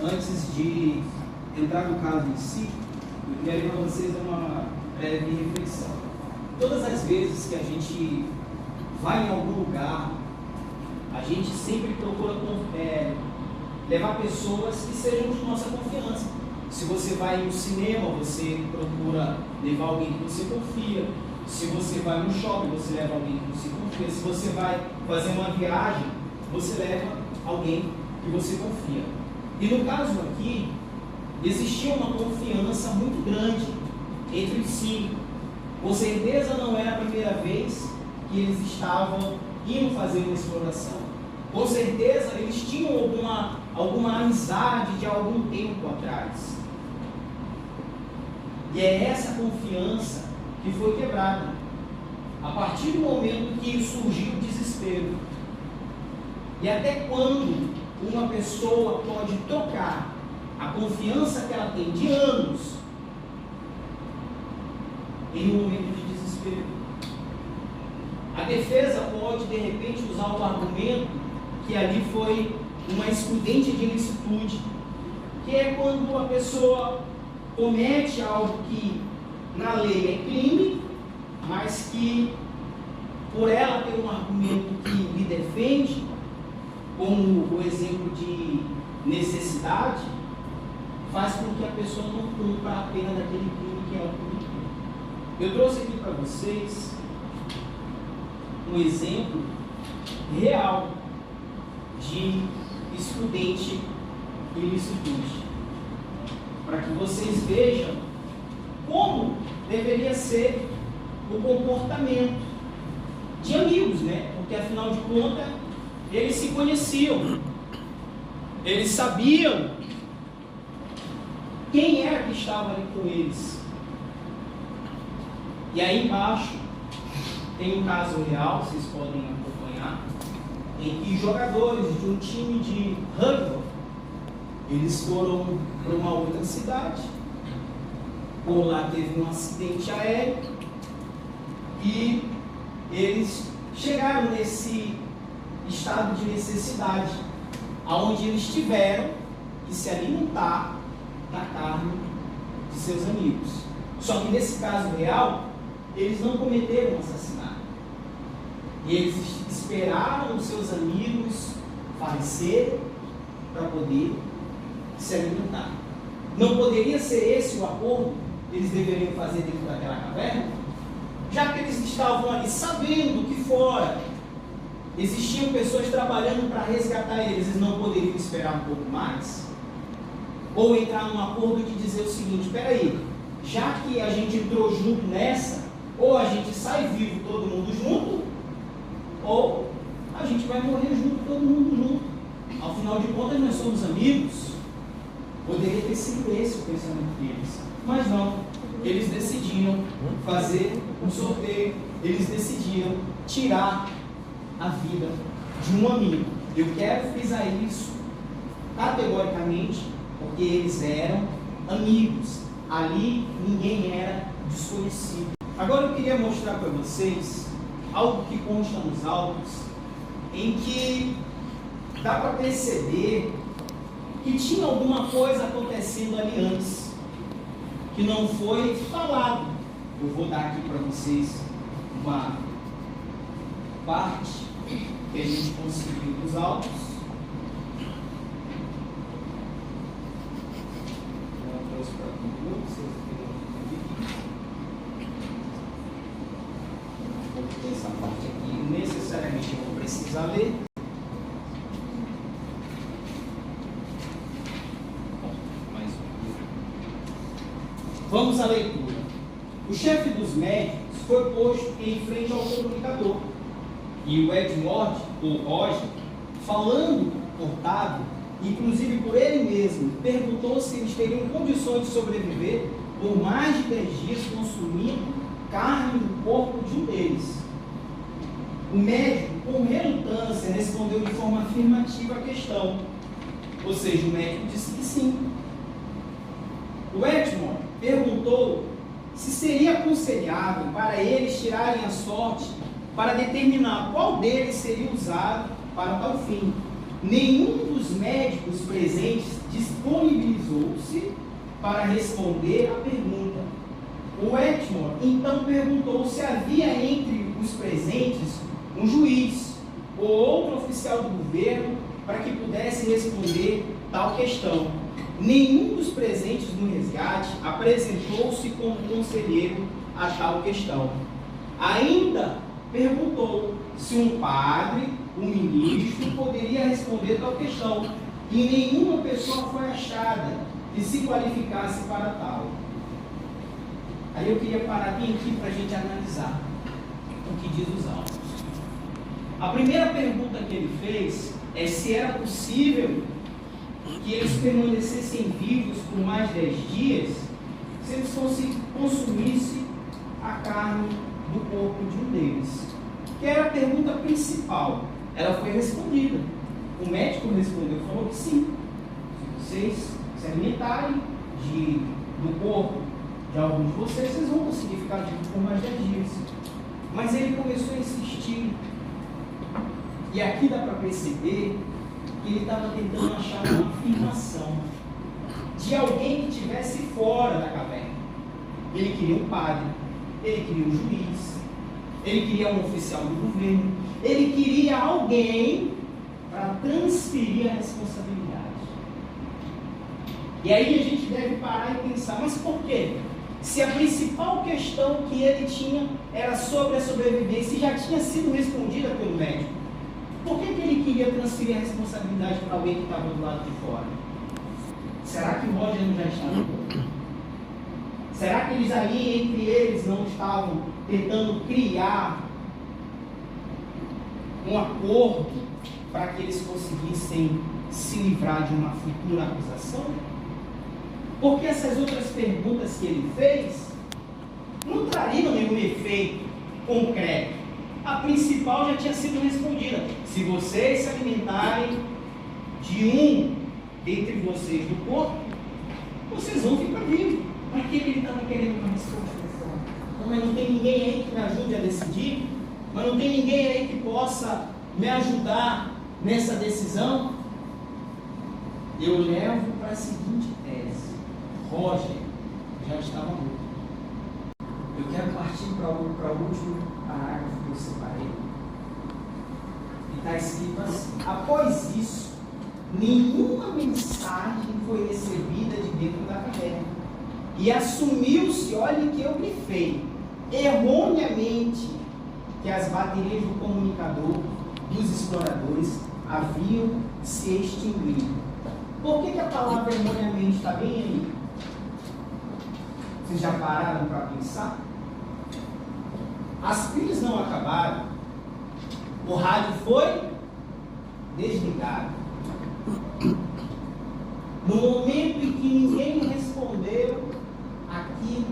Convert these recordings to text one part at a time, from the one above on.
antes de entrar no caso em si, eu queria levar vocês a uma breve reflexão. Todas as vezes que a gente vai em algum lugar, a gente sempre procura levar pessoas que sejam de nossa confiança. Se você vai no cinema, você procura levar alguém que você confia. Se você vai no shopping, você leva alguém que você confia. Se você vai fazer uma viagem, você leva alguém que você confia. E no caso aqui, existia uma confiança muito grande entre os cinco. Com certeza não era a primeira vez que eles estavam indo fazer uma exploração. Com certeza eles tinham alguma amizade de algum tempo atrás. E é essa confiança que foi quebrada a partir do momento que surgiu o desespero. E até quando uma pessoa pode trocar a confiança que ela tem de anos em um momento de desespero? A defesa pode de repente usar o argumento que ali foi uma excludente de ilicitude, que é quando a pessoa comete algo que na lei é crime, mas que por ela ter um argumento que lhe defende, como o exemplo de necessidade, faz com que a pessoa não cumpra a pena daquele crime que ela cometeu. Eu trouxe aqui para vocês um exemplo real de excludente e ilicitude, para que vocês vejam como deveria ser o comportamento de amigos, né? Porque afinal de contas eles se conheciam, eles sabiam quem era que estava ali com eles. E aí embaixo tem um caso real, vocês podem acompanhar, em que jogadores de um time de rugby, eles foram para uma outra cidade, por lá teve um acidente aéreo, e eles chegaram nesse estado de necessidade, aonde eles tiveram que se alimentar da carne de seus amigos. Só que nesse caso real, eles não cometeram um assassinato. E eles esperaram os seus amigos falecerem para poder se alimentar. Não poderia ser esse o acordo que eles deveriam fazer dentro daquela caverna? Já que eles estavam ali sabendo que fora existiam pessoas trabalhando para resgatar eles, eles não poderiam esperar um pouco mais? Ou entrar num acordo de dizer o seguinte: espera aí, já que a gente entrou junto nessa, ou a gente sai vivo todo mundo junto, ou a gente vai morrer junto, todo mundo junto. Afinal de contas, nós somos amigos. Poderia ter sido esse o pensamento deles, mas não. Eles decidiram fazer um sorteio, eles decidiram tirar a vida de um amigo. Eu quero frisar isso categoricamente, porque eles eram amigos. Ali ninguém era desconhecido. Agora eu queria mostrar para vocês algo que consta nos autos, em que dá para perceber que tinha alguma coisa acontecendo ali antes, que não foi falado. Eu vou dar aqui para vocês uma parte que a gente conseguiu dos autos. Essa parte aqui necessariamente eu vou precisar ler. Vamos à leitura. O chefe dos médicos foi posto em frente ao comunicador, e o Edmond, ou Roger, falando cortado, inclusive por ele mesmo, perguntou se eles teriam condições de sobreviver por mais de 3 dias consumindo carne do corpo de um deles. O médico, com relutância, respondeu de forma afirmativa a questão. Ou seja, o médico disse que sim. O Edmond perguntou se seria aconselhável para eles tirarem a sorte para determinar qual deles seria usado para tal fim. Nenhum dos médicos presentes disponibilizou-se para responder a pergunta. O Edmond então perguntou se havia entre os presentes um juiz ou outro oficial do governo para que pudesse responder tal questão. Nenhum dos presentes no resgate apresentou-se como conselheiro a tal questão. Ainda perguntou se um padre, um ministro, poderia responder tal questão, e nenhuma pessoa foi achada que se qualificasse para tal. Aí eu queria parar bem aqui para a gente analisar o que diz os autos. A primeira pergunta que ele fez é se era possível que eles permanecessem vivos por mais 10 dias se eles consumissem a carne do corpo de um deles. Que era a pergunta principal. Ela foi respondida. O médico respondeu, falou que sim. Se vocês se alimentarem do corpo de alguns de vocês, vocês vão conseguir ficar vivos por mais 10 dias. Mas ele começou a insistir. E aqui dá para perceber que ele estava tentando achar uma afirmação de alguém que estivesse fora da caverna. Ele queria um padre, ele queria um juiz, ele queria um oficial do governo, ele queria alguém para transferir a responsabilidade. E aí a gente deve parar e pensar, mas por quê? Se a principal questão que ele tinha era sobre a sobrevivência e já tinha sido respondida pelo médico, por que ele queria transferir a responsabilidade para alguém que estava do lado de fora? Será que o Roger não já estava? Será que eles ali, entre eles, não estavam tentando criar um acordo para que eles conseguissem se livrar de uma futura acusação? Porque essas outras perguntas que ele fez não trariam nenhum efeito concreto. A principal já tinha sido respondida. Se vocês se alimentarem de um dentre vocês do corpo, vocês vão ficar vivos. Para que ele estava querendo uma resposta dessa? Mas não tem ninguém aí que me ajude a decidir? Mas não tem ninguém aí que possa me ajudar nessa decisão? Eu levo para a seguinte tese. Roger já estava morto. Eu quero partir para o último parágrafo que eu separei. E está escrito assim: após isso, nenhuma mensagem foi recebida de dentro da caverna. E assumiu-se, olha que eu grifei, erroneamente, que as baterias do comunicador dos exploradores haviam se extinguido. Por que a palavra erroneamente está bem aí? Vocês já pararam para pensar? As pilhas não acabaram. O rádio foi desligado. No momento em que ninguém respondeu aquilo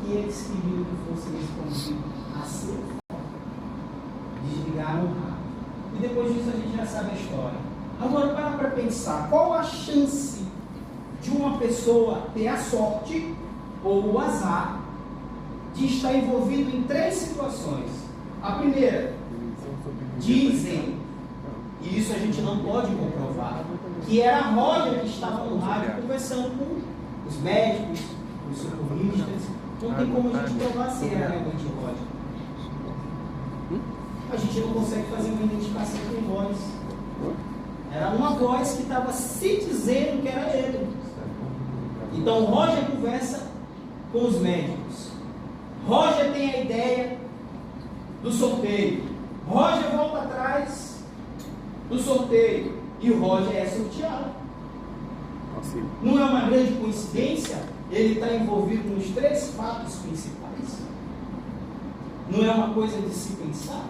que eles queriam que fosse respondido, assim desligaram o rádio. E depois disso a gente já sabe a história. Agora para pensar, qual a chance de uma pessoa ter a sorte ou o azar de estar envolvido em 3 situações? A primeira, dizem, e isso a gente não pode comprovar, que era a Roger que estava no rádio conversando com os médicos, os socorristas. Não tem como a gente provar se era realmente o Roger. A gente não consegue fazer uma identificação com voz. Era uma voz que estava se dizendo que era ele. Então o Roger conversa com os médicos. Roger tem a ideia do sorteio. Roger volta atrás do sorteio. E o Roger é sorteado. Não é uma grande coincidência ele estar envolvido nos 3 fatos principais? Não é uma coisa de se pensar?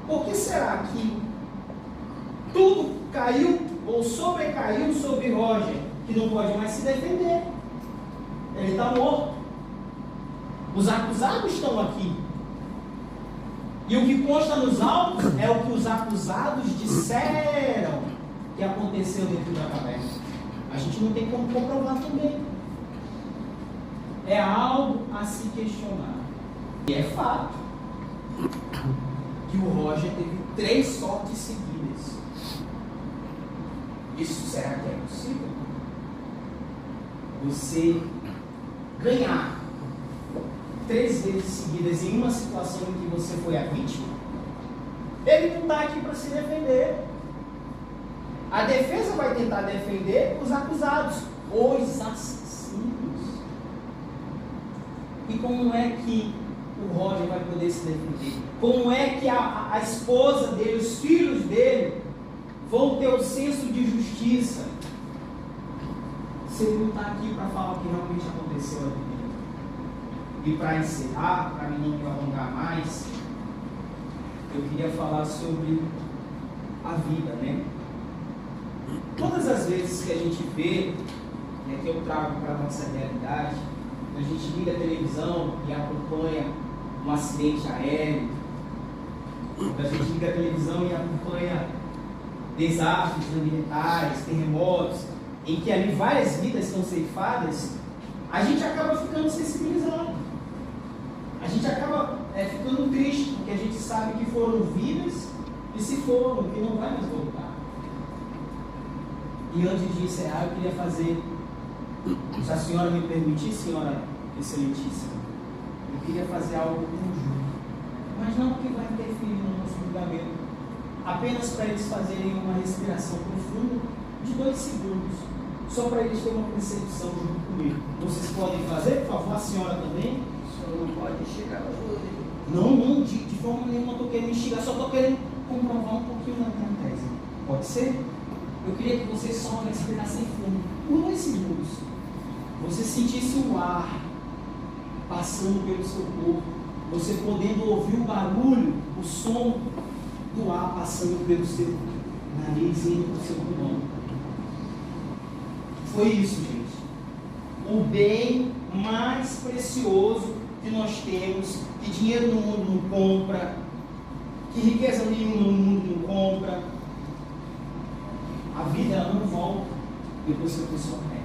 Por que será que tudo caiu ou sobrecaiu sobre Roger, que não pode mais se defender? Ele está morto. Os acusados estão aqui. E o que consta nos autos é o que os acusados disseram que aconteceu dentro da caverna. A gente não tem como comprovar também. É algo a se questionar. E é fato que o Roger teve 3 sortes seguidas. Isso será que é possível? Você ganhar 3 vezes seguidas em uma situação em que você foi a vítima? Ele não está aqui para se defender. A defesa vai tentar defender os acusados, os assassinos. E como é que o Roger vai poder se defender? Como é que a esposa dele, os filhos dele, vão ter o senso de justiça se ele não está aqui para falar o que realmente aconteceu ali? E para encerrar, para mim não me alongar mais, eu queria falar sobre a vida, né? Todas as vezes que a gente vê, e aqui eu trago para a nossa realidade, a gente liga a televisão e acompanha um acidente aéreo, a gente liga a televisão e acompanha desastres ambientais, terremotos, em que ali várias vidas são ceifadas, a gente acaba ficando sensibilizado. A gente acaba ficando triste, porque a gente sabe que foram vidas e se foram, que não vai mais voltar. E antes de encerrar, eu queria fazer, se a senhora me permitir, senhora excelentíssima, eu queria fazer algo conjunto, mas não que vai interferir no nosso julgamento, apenas para eles fazerem uma respiração profunda de 2 segundos, só para eles terem uma percepção junto comigo. Vocês podem fazer, por favor, a senhora também? A senhora não pode chegar hoje. Não, de forma nenhuma estou querendo instigar, só estou querendo comprovar um pouquinho da minha tese. Pode ser? Eu queria que vocês só respirassem fundo, por 2 segundos. Você sentisse o ar passando pelo seu corpo, você podendo ouvir o barulho, o som do ar passando pelo seu nariz e indo para o seu pulmão. Foi isso, gente. O bem mais precioso que nós temos, que dinheiro no mundo não compra, que riqueza nenhuma no mundo não compra. A vida ela não volta depois que a pessoa perde.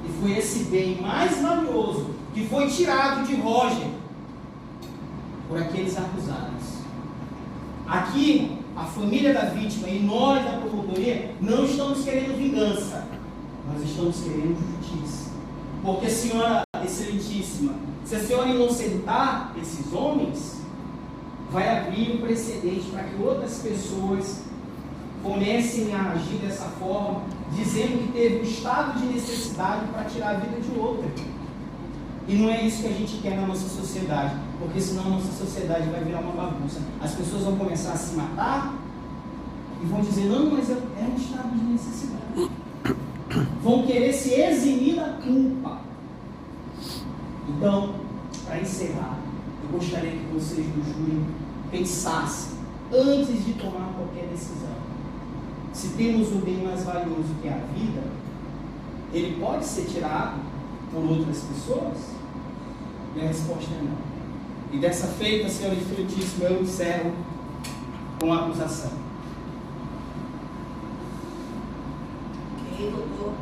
E foi esse bem mais valioso que foi tirado de Roger por aqueles acusados. Aqui, a família da vítima e nós da promotoria não estamos querendo vingança, nós estamos querendo justiça. Porque, senhora excelentíssima, se a senhora inocentar esses homens, vai abrir um precedente para que outras pessoas comecem a agir dessa forma, dizendo que teve um estado de necessidade para tirar a vida de outra. E não é isso que a gente quer na nossa sociedade, porque senão a nossa sociedade vai virar uma bagunça. As pessoas vão começar a se matar e vão dizer, não, mas é um estado de necessidade. Vão querer se eximir da culpa. Então, para encerrar, eu gostaria que vocês do júri pensassem antes de tomar qualquer decisão. Se temos o bem mais valioso que é a vida, ele pode ser tirado por outras pessoas? E a resposta é não. E dessa feita, senhora excelentíssima, eu encerro com a acusação. Ok, doutor.